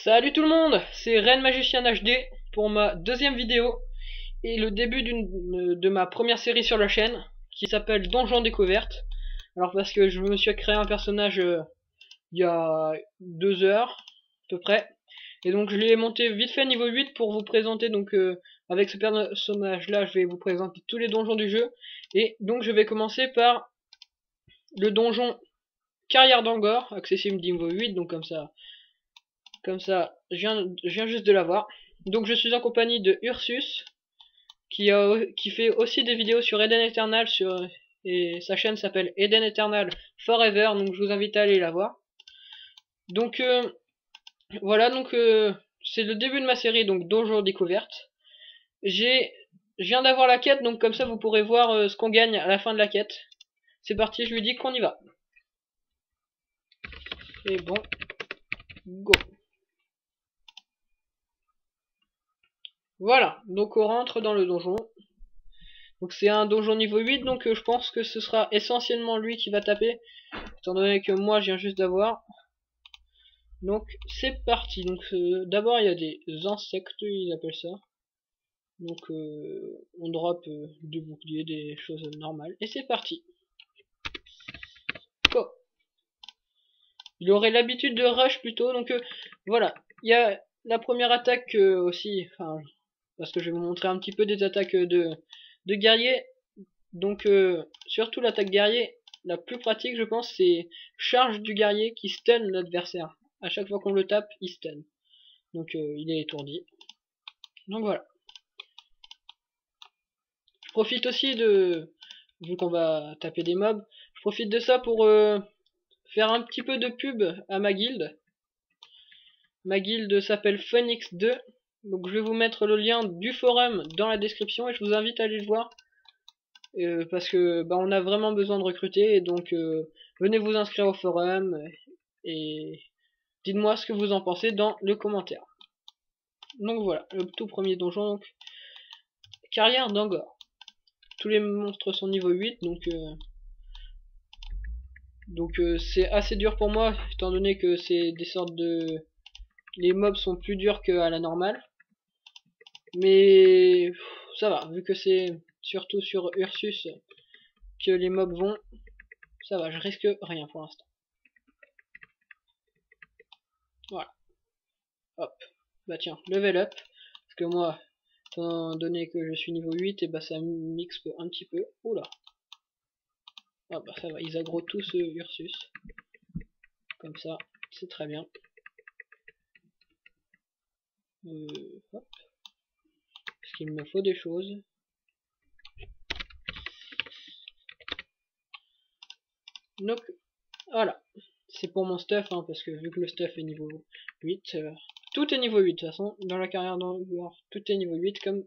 Salut tout le monde, c'est Ren Magicien HD pour ma deuxième vidéo et le début de ma première série sur la chaîne qui s'appelle Donjon Découverte. Alors parce que je me suis créé un personnage il y a 2 heures à peu près, et donc je l'ai monté vite fait niveau 8 pour vous présenter. Donc avec ce personnage là je vais vous présenter tous les donjons du jeu, et donc je vais commencer par le donjon Carrière d'Angor, accessible niveau 8, donc comme ça, je viens juste de l'avoir. Donc je suis en compagnie de Ursus, qui fait aussi des vidéos sur Eden Eternal, et sa chaîne s'appelle Eden Eternal Forever, donc je vous invite à aller la voir. Donc voilà, donc c'est le début de ma série, donc Donjon Découverte. Je viens d'avoir la quête, donc comme ça vous pourrez voir ce qu'on gagne à la fin de la quête. C'est parti, je lui dis qu'on y va. Et bon, go. Voilà, donc on rentre dans le donjon. Donc c'est un donjon niveau 8, donc je pense que ce sera essentiellement lui qui va taper, étant donné que moi je viens juste d'avoir. Donc c'est parti. Donc d'abord il y a des insectes, ils appellent ça. Donc on drop des boucliers, des choses normales. Et c'est parti. Go. Il aurait l'habitude de rush plutôt, donc voilà. Il y a la première attaque aussi, enfin, parce que je vais vous montrer un petit peu des attaques de guerrier. Donc surtout l'attaque guerrier, la plus pratique je pense, c'est charge du guerrier qui stun l'adversaire. À chaque fois qu'on le tape, il stun. Donc il est étourdi. Donc voilà. Je profite aussi vu qu'on va taper des mobs, je profite de ça pour faire un petit peu de pub à ma guilde. Ma guilde s'appelle Phoenix 2. Donc je vais vous mettre le lien du forum dans la description et je vous invite à aller le voir. Parce que on a vraiment besoin de recruter, et donc venez vous inscrire au forum et dites-moi ce que vous en pensez dans le commentaire. Donc voilà, le tout premier donjon, donc Carrière d'Angor. Tous les monstres sont niveau 8, donc c'est assez dur pour moi, étant donné que c'est des sortes de... Les mobs sont plus durs qu'à la normale. Mais ça va, vu que c'est surtout sur Ursus que les mobs vont, ça va, je risque rien pour l'instant. Voilà. Hop. Bah tiens, level up. Parce que moi, étant donné que je suis niveau 8, et bah ça mixe un petit peu. Oula. Ah bah ça va, ils aggro tous Ursus. Comme ça, c'est très bien. Hop. Parce qu'il me faut des choses. Donc, voilà. C'est pour mon stuff, hein, parce que vu que le stuff est niveau 8, tout est niveau 8 de toute façon. Dans la carrière d'Angor, tout est niveau 8, comme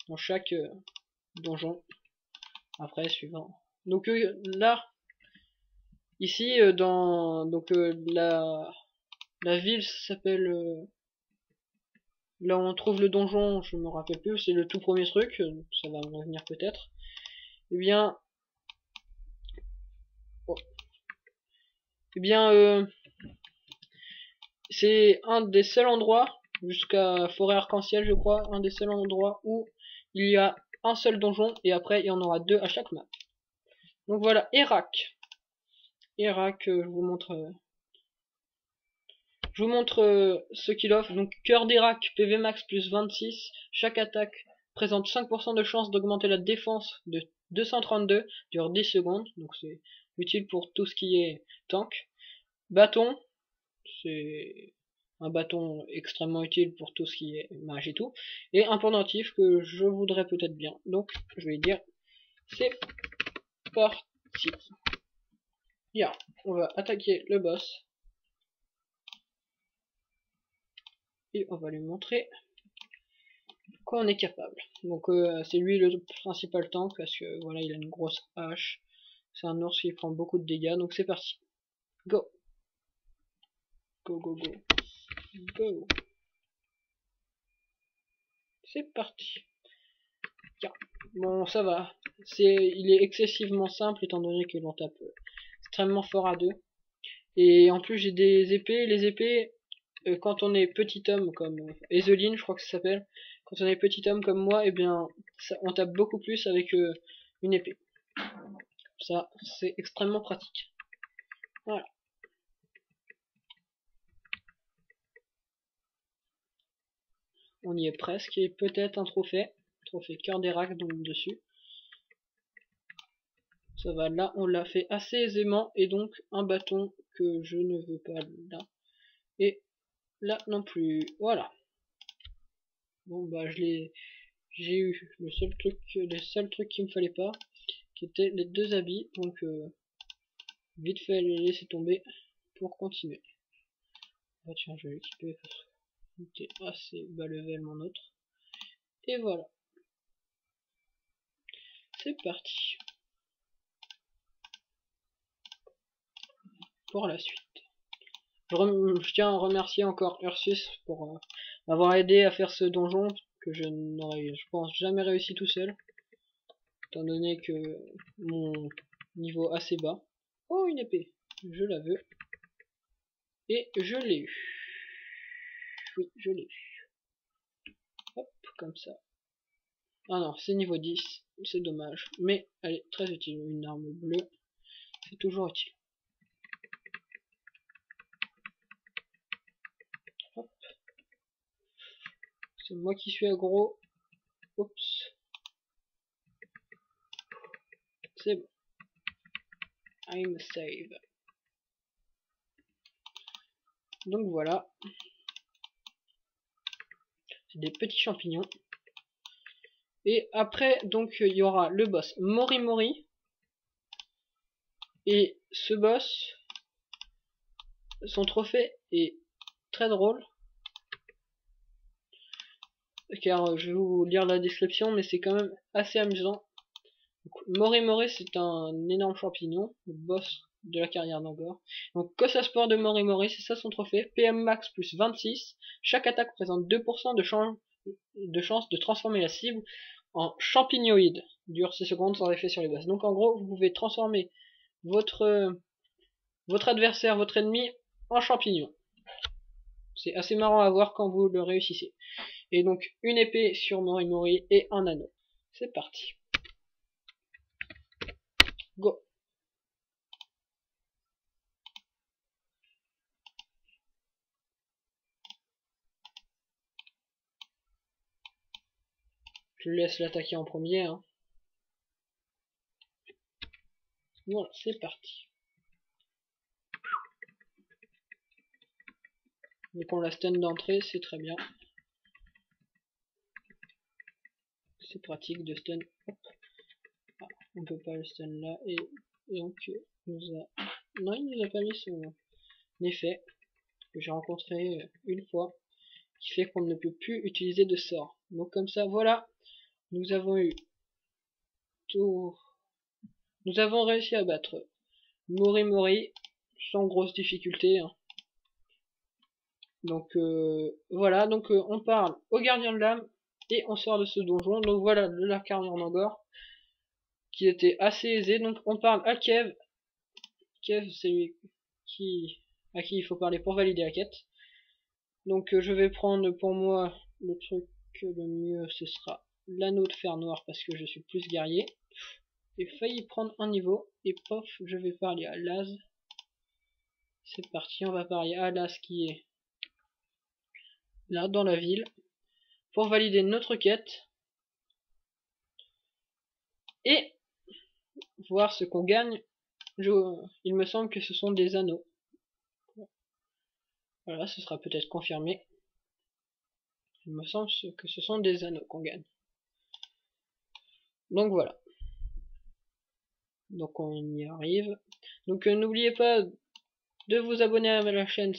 dans chaque donjon. Après, suivant. Donc là, ici, la ville s'appelle... là où on trouve le donjon, je me rappelle plus, c'est le tout premier truc, ça va me revenir peut-être. Eh bien... Oh. Eh bien, c'est un des seuls endroits, jusqu'à Forêt Arc-en-Ciel je crois, un des seuls endroits où il y a un seul donjon, et après il y en aura 2 à chaque map. Donc voilà, Hérak. Hérak, je vous montre ce qu'il offre. Donc cœur d'Hérak, PV max plus 26. Chaque attaque présente 5% de chance d'augmenter la défense de 232, dure 10 secondes. Donc c'est utile pour tout ce qui est tank. Bâton, c'est un bâton extrêmement utile pour tout ce qui est mage et tout. Et un pendentif que je voudrais peut-être bien. Donc je vais dire, c'est parti. Bien, on va attaquer le boss. Et on va lui montrer quoi on est capable. Donc c'est lui le principal tank, parce que voilà, il a une grosse hache. C'est un ours qui prend beaucoup de dégâts, donc c'est parti. Go. Go, go, go. Go. C'est parti. Tiens. Bon, ça va. Il est excessivement simple, étant donné que l'on tape extrêmement fort à 2. Et en plus j'ai des épées. Les épées, quand on est petit homme comme Ezeline, je crois que ça s'appelle, quand on est petit homme comme moi, et bien on tape beaucoup plus avec une épée. Ça, c'est extrêmement pratique. Voilà. On y est presque, et peut-être un trophée cœur d'Erac donc dessus. Ça va, là on l'a fait assez aisément, et donc un bâton que je ne veux pas là, et là non plus, voilà. Bon bah j'ai eu les seuls trucs qu'il me fallait pas, qui étaient les 2 habits, donc vite fait les laisser tomber pour continuer. Bah tiens, je vais l'équiper parce que c'était assez bas level mon autre. Et voilà. C'est parti. Pour la suite. Je tiens à remercier encore Ursus pour m'avoir aidé à faire ce donjon que je n'aurais, je pense, jamais réussi tout seul. Étant donné que mon niveau assez bas. Oh, une épée. Je la veux. Et je l'ai eu. Oui, je l'ai eu. Hop, comme ça. Ah non, c'est niveau 10. C'est dommage. Mais elle est très utile. Une arme bleue. C'est toujours utile. Hop. C'est moi qui suis aggro. Oups. C'est bon. I'm save. Donc voilà. C'est des petits champignons. Et après, donc, il y aura le boss Mori Mori. Et ce boss, son trophée est très drôle. Car je vais vous lire la description, mais c'est quand même assez amusant. Mori Mori, c'est un énorme champignon, le boss de la carrière d'Angor. Donc, Cosa Sport de Mori Mori, c'est ça son trophée. PM Max plus 26. Chaque attaque présente 2% de chance de transformer la cible en champignoïde. Dure 6 secondes sans effet sur les boss. Donc, en gros, vous pouvez transformer votre adversaire, votre ennemi, en champignon. C'est assez marrant à voir quand vous le réussissez. Et donc, une épée sur Mori Mori et un anneau. C'est parti. Go. Je laisse l'attaquer en premier. Hein. Voilà, c'est parti. Donc on la stun d'entrée, c'est très bien. C'est pratique de stun. Hop. Ah, on peut pas le stun là. Et donc, non, il nous a pas mis son effet que j'ai rencontré une fois, qui fait qu'on ne peut plus utiliser de sort. Donc comme ça, voilà, nous avons eu tout. Nous avons réussi à battre Mori Mori sans grosse difficulté. Hein. Donc voilà, donc on parle au gardien de l'âme et on sort de ce donjon. Donc voilà de la carrière d'Angor qui était assez aisée. Donc on parle à Kev. Kev, c'est lui à qui il faut parler pour valider la quête. Donc je vais prendre pour moi le truc le mieux, ce sera l'anneau de fer noir parce que je suis plus guerrier. J'ai failli prendre un niveau et pof, je vais parler à Laz. C'est parti, on va parler à Laz qui est là dans la ville pour valider notre quête et voir ce qu'on gagne. Il me semble que ce sont des anneaux. Voilà, ce sera peut-être confirmé. Il me semble que ce sont des anneaux qu'on gagne. Donc voilà. Donc on y arrive. Donc n'oubliez pas de vous abonner à la chaîne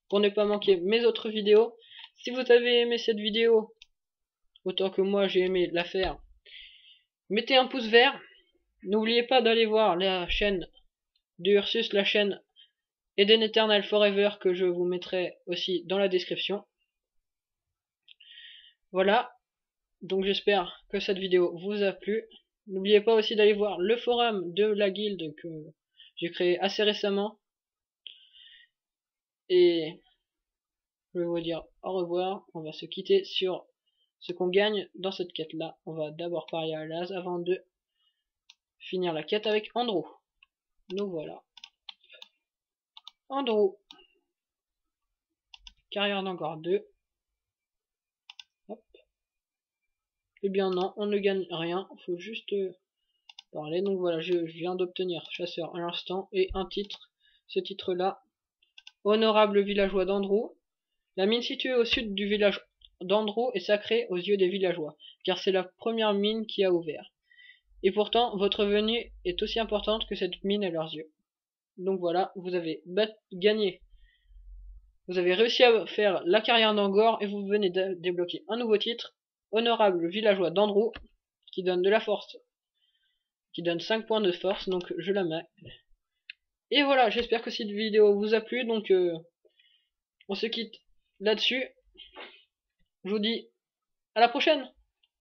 pour ne pas manquer mes autres vidéos. Si vous avez aimé cette vidéo, autant que moi j'ai aimé la faire, mettez un pouce vert. N'oubliez pas d'aller voir la chaîne de Ursus, la chaîne Eden Eternal Forever que je vous mettrai aussi dans la description. Voilà, donc j'espère que cette vidéo vous a plu. N'oubliez pas aussi d'aller voir le forum de la guilde que j'ai créé assez récemment. Et je vais vous dire au revoir. On va se quitter sur ce qu'on gagne dans cette quête là. On va d'abord parier à l'as avant de finir la quête avec Andrew. Donc voilà. Andrew. Carrière d'encore 2. Hop. Eh bien non, on ne gagne rien. Faut juste parler. Donc voilà, je viens d'obtenir chasseur à l'instant et un titre. Ce titre là. Honorable villageois d'Andrew. La mine située au sud du village d'Andrew est sacrée aux yeux des villageois, car c'est la première mine qui a ouvert. Et pourtant, votre venue est aussi importante que cette mine à leurs yeux. Donc voilà, vous avez gagné. Vous avez réussi à faire la carrière d'Angor et vous venez de débloquer un nouveau titre, Honorable villageois d'Andrew, qui donne de la force, qui donne 5 points de force, donc je la mets. Et voilà, j'espère que cette vidéo vous a plu, donc on se quitte là-dessus. Je vous dis à la prochaine!